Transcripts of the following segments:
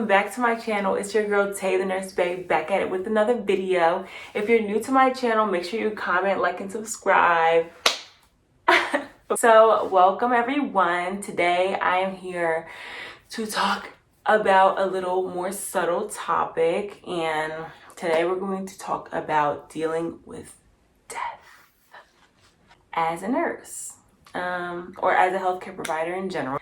welcome back to my channel. It's your girl Tay the Nurse Babe, back at it with another video. If you're new to my channel, make sure you comment, like, and subscribe. So welcome everyone. Today I am here to talk about a little more subtle topic, and today we're going to talk about dealing with death as a nurse, or as a healthcare provider in general.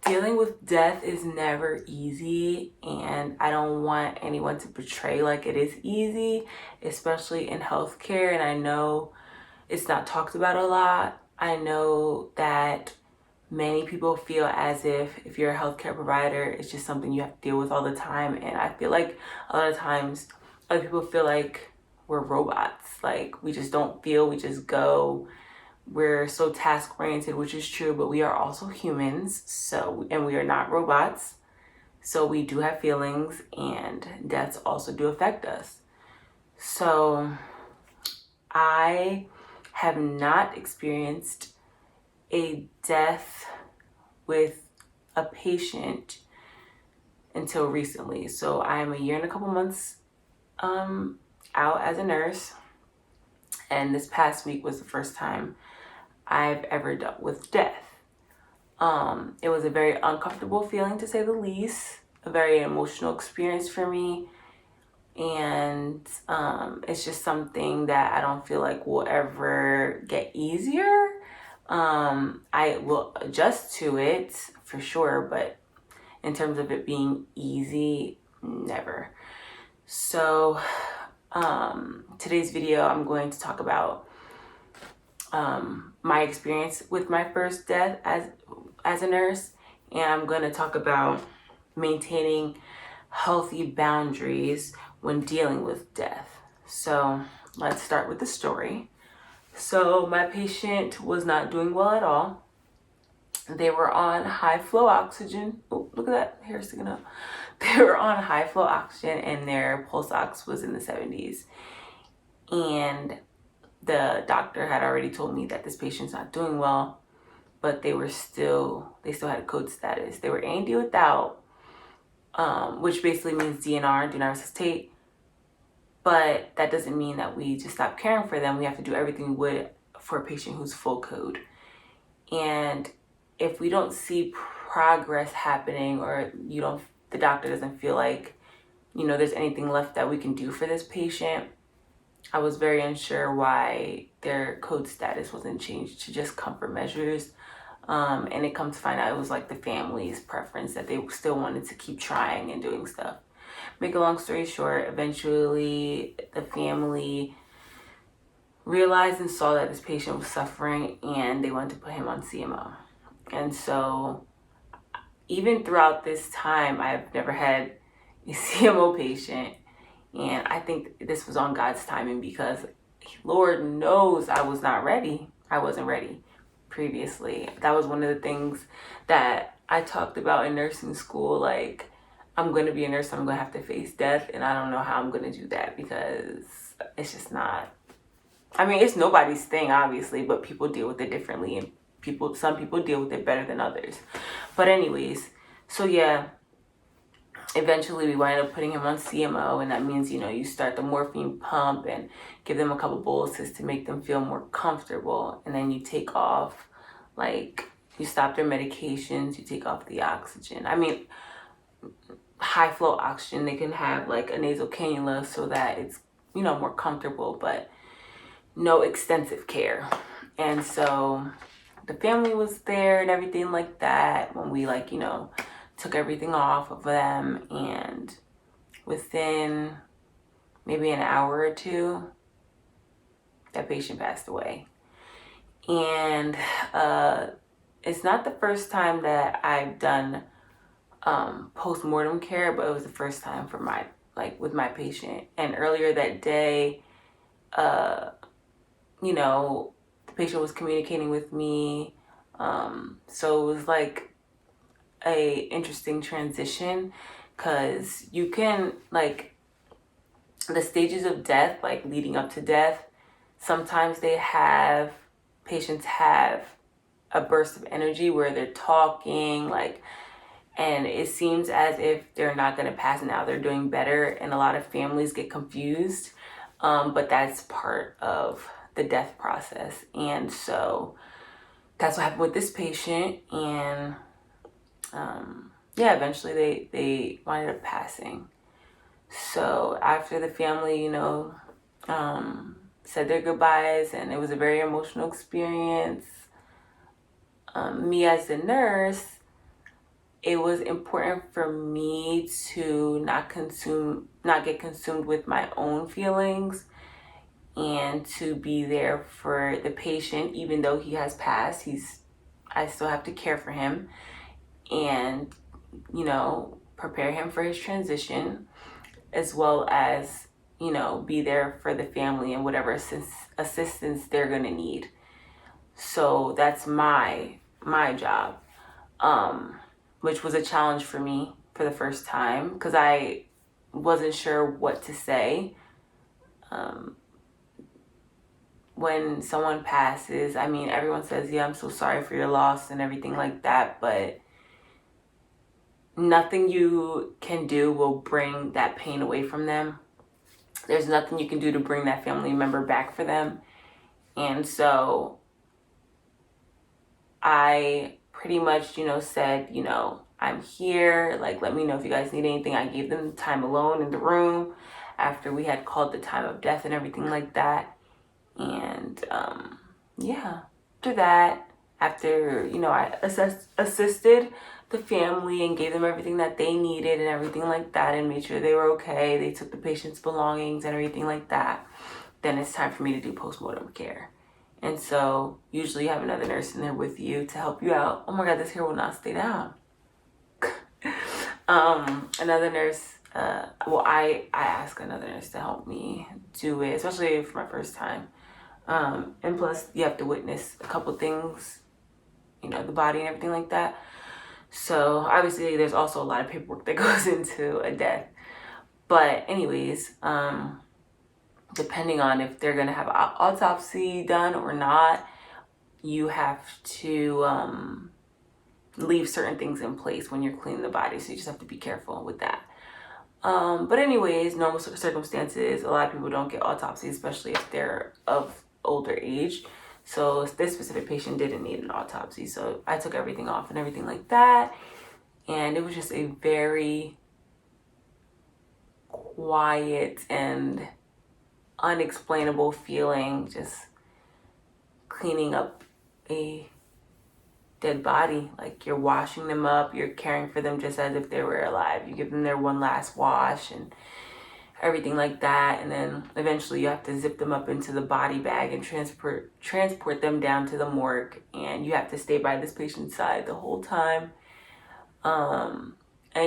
Dealing with death is never easy, and I don't want anyone to portray like it is easy, especially in healthcare. And I know it's not talked about a lot. I know that many people feel as if you're a healthcare provider, it's just something you have to deal with all the time. And I feel like a lot of times other people feel like we're robots. Like we just don't feel, we just go. We're so task oriented, which is true, but we are also humans. And we are not robots. So we do have feelings, and deaths also do affect us. So I have not experienced a death with a patient until recently. So I'm a year and a couple months out as a nurse, and this past week was the first time I've ever dealt with death. It was a very uncomfortable feeling, to say the least, a very emotional experience for me. And it's just something that I don't feel like will ever get easier. I will adjust to it for sure, but in terms of it being easy, never. So today's video, I'm going to talk about my experience with my first death as a nurse, and I'm going to talk about maintaining healthy boundaries when dealing with death. So let's start with the story. So my patient was not doing well at all. They were on high flow oxygen. Oh, look at that hair sticking up. They were on high flow oxygen, and their pulse ox was in the 70s. And the doctor had already told me that this patient's not doing well, but they still had a code status. They were A&D without, which basically means DNR, do not resuscitate. But that doesn't mean that we just stop caring for them. We have to do everything we would for a patient who's full code. And if we don't see progress happening, or the doctor doesn't feel like, there's anything left that we can do for this patient, I was very unsure why their code status wasn't changed to just comfort measures. And it comes to find out it was like the family's preference that they still wanted to keep trying and doing stuff. Make a long story short, eventually the family realized and saw that this patient was suffering, and they wanted to put him on CMO. And so even throughout this time, I've never had a CMO patient. And I think this was on God's timing, because Lord knows I was not ready. I wasn't ready previously. That was one of the things that I talked about in nursing school. Like, I'm going to be a nurse, I'm going to have to face death. And I don't know how I'm going to do that, because it's just not, it's nobody's thing, obviously, but people deal with it differently. And some people deal with it better than others. But anyways, so yeah. Eventually we wind up putting him on CMO, and that means, you start the morphine pump and give them a couple boluses to make them feel more comfortable. And then you take off, you stop their medications, you take off the oxygen. High flow oxygen, they can have a nasal cannula so that it's, more comfortable, but no extensive care. And so the family was there and everything like that when we took everything off of them, and within maybe an hour or two, that patient passed away. And it's not the first time that I've done post-mortem care, but it was the first time for with my patient. And earlier that day, the patient was communicating with me, so it was a interesting transition, because you can the stages of death, leading up to death, sometimes patients have a burst of energy where they're talking, And it seems as if they're not going to pass now. They're doing better, and a lot of families get confused. But that's part of the death process. And so that's what happened with this patient. And yeah, eventually they wound up passing. So after the family, said their goodbyes, and it was a very emotional experience. Me as a nurse, it was important for me to not get consumed with my own feelings, and to be there for the patient. Even though he has passed, I still have to care for him, and prepare him for his transition, as well as be there for the family and whatever assistance they're gonna need. So that's my job, which was a challenge for me for the first time, because I wasn't sure what to say. When someone passes, I mean, everyone says, yeah, I'm so sorry for your loss and everything like that, but nothing you can do will bring that pain away from them. There's nothing you can do to bring that family member back for them. And so I pretty much, said, I'm here. Like, let me know if you guys need anything. I gave them time alone in the room after we had called the time of death and everything like that. And yeah, after that, I assisted the family and gave them everything that they needed and everything like that, and made sure they were okay. They took the patient's belongings and everything like that. Then it's time for me to do postmortem care. And so usually you have another nurse in there with you to help you out. Oh my God, this hair will not stay down. Another nurse, I asked another nurse to help me do it, especially for my first time. And plus you have to witness a couple things, the body and everything like that. So obviously there's also a lot of paperwork that goes into a death. But anyways, depending on if they're gonna have an autopsy done or not, you have to leave certain things in place when you're cleaning the body. So you just have to be careful with that. But anyways, normal circumstances, a lot of people don't get autopsies, especially if they're of older age. So this specific patient didn't need an autopsy. So I took everything off and everything like that. And it was just a very quiet and unexplainable feeling, just cleaning up a dead body. Like, you're washing them up, you're caring for them just as if they were alive. You give them their one last wash and everything like that, and then eventually you have to zip them up into the body bag and transport them down to the morgue, and you have to stay by this patient's side the whole time. And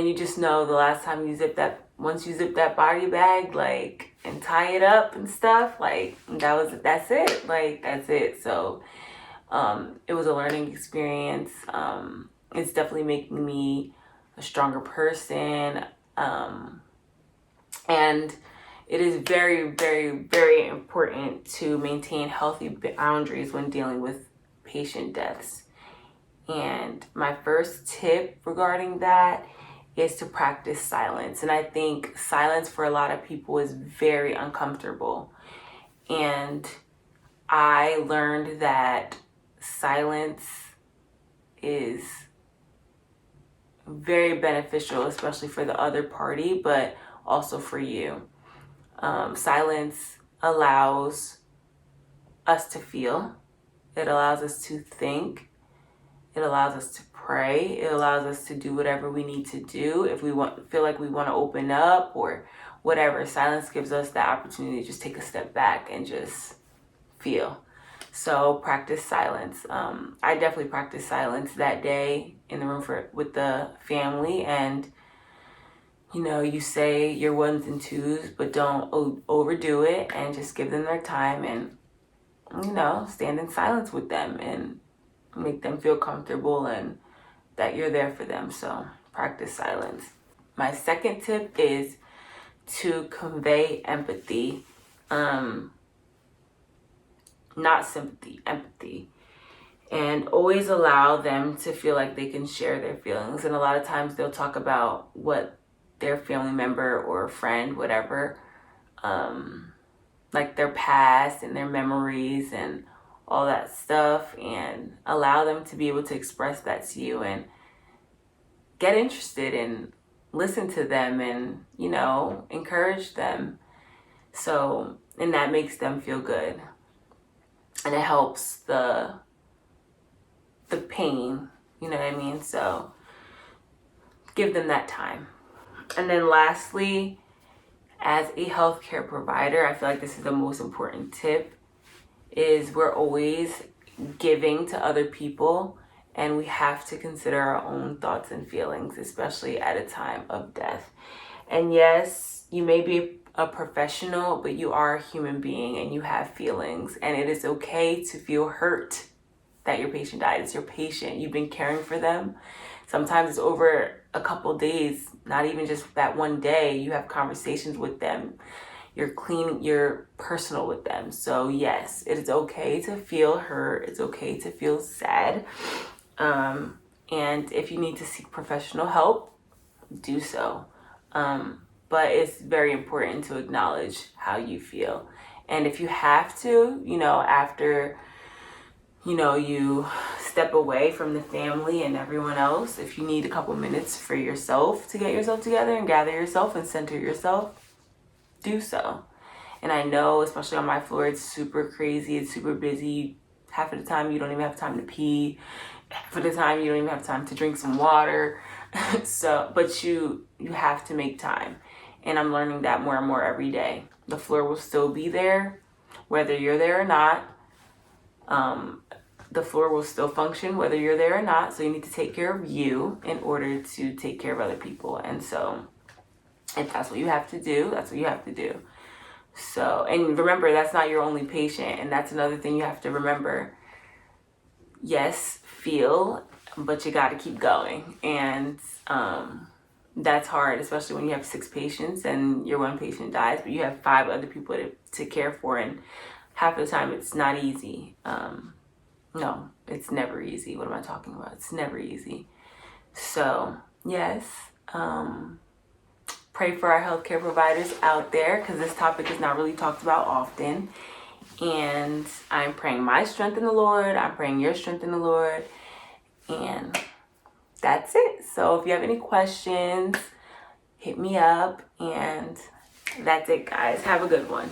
you just know the last time once you zip that body bag, like, and tie it up and stuff, like, that's it. Like, that's it. So it was a learning experience. It's definitely making me a stronger person. And it is very, very, very important to maintain healthy boundaries when dealing with patient deaths. And my first tip regarding that is to practice silence. And I think silence for a lot of people is very uncomfortable. And I learned that silence is very beneficial, especially for the other party, but also for you. Silence allows us to feel. It allows us to think. It allows us to pray. It allows us to do whatever we need to do. If we feel like we want to open up or whatever, silence gives us that opportunity to just take a step back and just feel. So practice silence. I definitely practiced silence that day in the room with the family, and you say your ones and twos, but don't overdo it, and just give them their time, and stand in silence with them and make them feel comfortable and that you're there for them. So practice silence. My second tip is to convey empathy, not sympathy, empathy. And always allow them to feel like they can share their feelings. And a lot of times they'll talk about what their family member or friend, whatever, like their past and their memories and all that stuff, and allow them to be able to express that to you and get interested and listen to them and, you know, encourage them. So, and that makes them feel good. And it helps the pain, you know what I mean? So give them that time. And then lastly, as a healthcare provider, I feel like this is the most important tip, is we're always giving to other people, and we have to consider our own thoughts and feelings, especially at a time of death. And yes, you may be a professional, but you are a human being and you have feelings, and it is okay to feel hurt that your patient died. It's your patient. You've been caring for them. Sometimes it's over a couple days, not even just that one day. You have conversations with them. You're personal with them. So yes, it is okay to feel hurt. It's okay to feel sad. And if you need to seek professional help, do so. But it's very important to acknowledge how you feel. And if you have to, you know, after, you know, you step away from the family and everyone else, if you need a couple minutes for yourself to get yourself together and gather yourself and center yourself, do so. And I know, especially on my floor, it's super crazy, it's super busy. Half of the time you don't even have time to pee. Half of the time you don't even have time to drink some water. So, but you have to make time. And I'm learning that more and more every day. The floor will still be there, whether you're there or not. The floor will still function whether you're there or not. So you need to take care of you in order to take care of other people. And so if that's what you have to do, that's what you have to do. So, and remember, that's not your only patient. And that's another thing you have to remember. Yes, feel, but you got to keep going. And that's hard, especially when you have 6 patients and your one patient dies, but you have 5 other people to care for. And half the time it's not easy. No, it's never easy. What am I talking about? It's never easy. So yes, pray for our healthcare providers out there, because this topic is not really talked about often. And I'm praying my strength in the Lord. I'm praying your strength in the Lord. And that's it. So if you have any questions, hit me up. And that's it, guys. Have a good one.